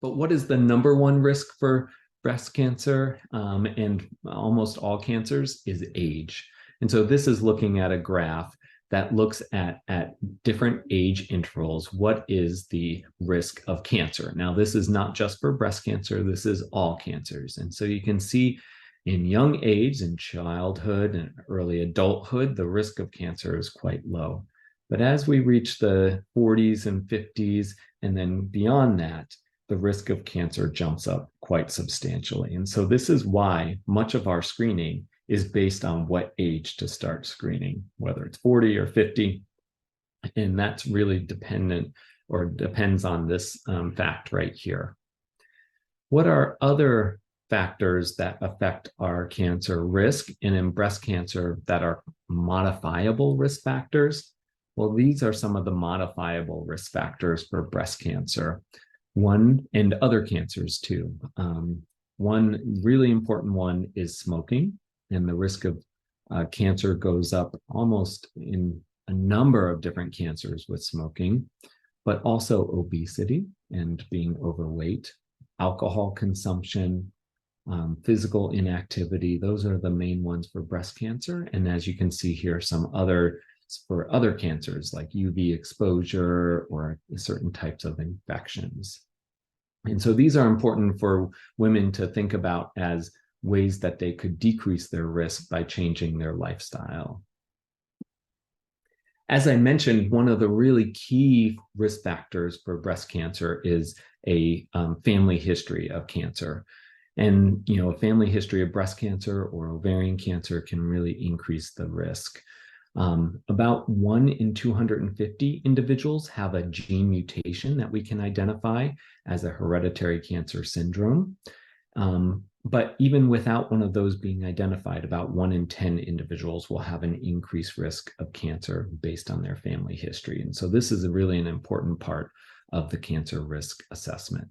But what is the number one risk for breast cancer and almost all cancers is age. And so this is looking at a graph that looks at different age intervals. What is the risk of cancer? Now, this is not just for breast cancer, this is all cancers. And so you can see in young age, in childhood and early adulthood, the risk of cancer is quite low. But as we reach the 40s and 50s, and then beyond that, the risk of cancer jumps up quite substantially. And so this is why much of our screening is based on what age to start screening, whether it's 40 or 50. And that's really dependent or depends on this fact right here. What are other factors that affect our cancer risk and in breast cancer that are modifiable risk factors? Well, these are some of the modifiable risk factors for breast cancer. One, and other cancers too. One really important one is smoking, and the risk of cancer goes up almost in a number of different cancers with smoking, but also obesity and being overweight, alcohol consumption, physical inactivity. Those are the main ones for breast cancer. And as you can see here, some other for other cancers like UV exposure or certain types of infections. And so these are important for women to think about as ways that they could decrease their risk by changing their lifestyle. As I mentioned, one of the really key risk factors for breast cancer is a family history of cancer. And a family history of breast cancer or ovarian cancer can really increase the risk. About 1 in 250 individuals have a gene mutation that we can identify as a hereditary cancer syndrome. But even without one of those being identified, about 1 in 10 individuals will have an increased risk of cancer based on their family history. And so this is really an important part of the cancer risk assessment.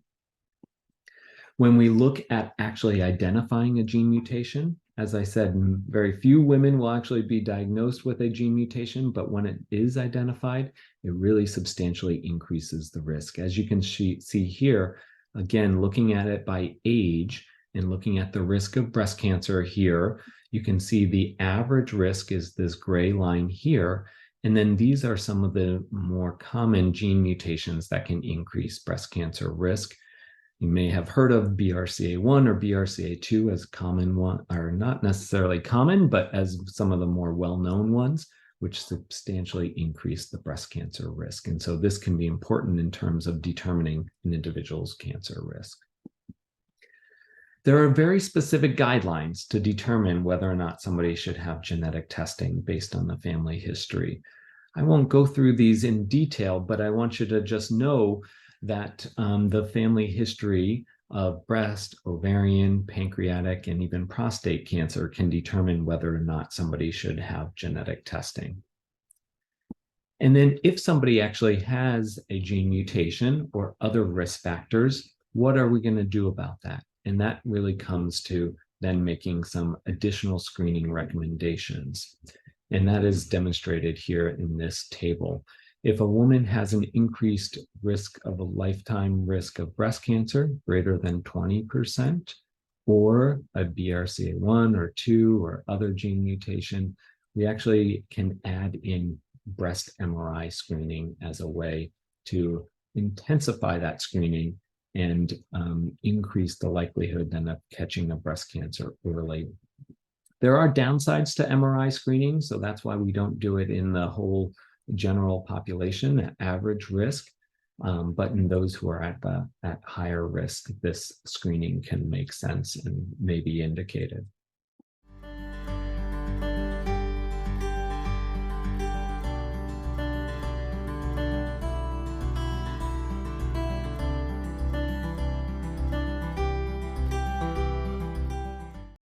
When we look at actually identifying a gene mutation, as I said, very few women will actually be diagnosed with a gene mutation, but when it is identified, it really substantially increases the risk. As you can see here, again, looking at it by age and looking at the risk of breast cancer here, you can see the average risk is this gray line here. And then these are some of the more common gene mutations that can increase breast cancer risk. You may have heard of BRCA1 or BRCA2 as common one, or not necessarily common, but as some of the more well-known ones, which substantially increase the breast cancer risk. And so this can be important in terms of determining an individual's cancer risk. There are very specific guidelines to determine whether or not somebody should have genetic testing based on the family history. I won't go through these in detail, but I want you to just know that the family history of breast, ovarian, pancreatic, and even prostate cancer can determine whether or not somebody should have genetic testing. And then if somebody actually has a gene mutation or other risk factors, what are we going to do about that? And that really comes to then making some additional screening recommendations. And that is demonstrated here in this table. If a woman has an increased risk of a lifetime risk of breast cancer greater than 20%, or a BRCA1 or 2 or other gene mutation, we actually can add in breast MRI screening as a way to intensify that screening and increase the likelihood then of catching a breast cancer early. There are downsides to MRI screening, so that's why we don't do it in the whole general population at average risk, but in those who are at higher risk, this screening can make sense and may be indicated.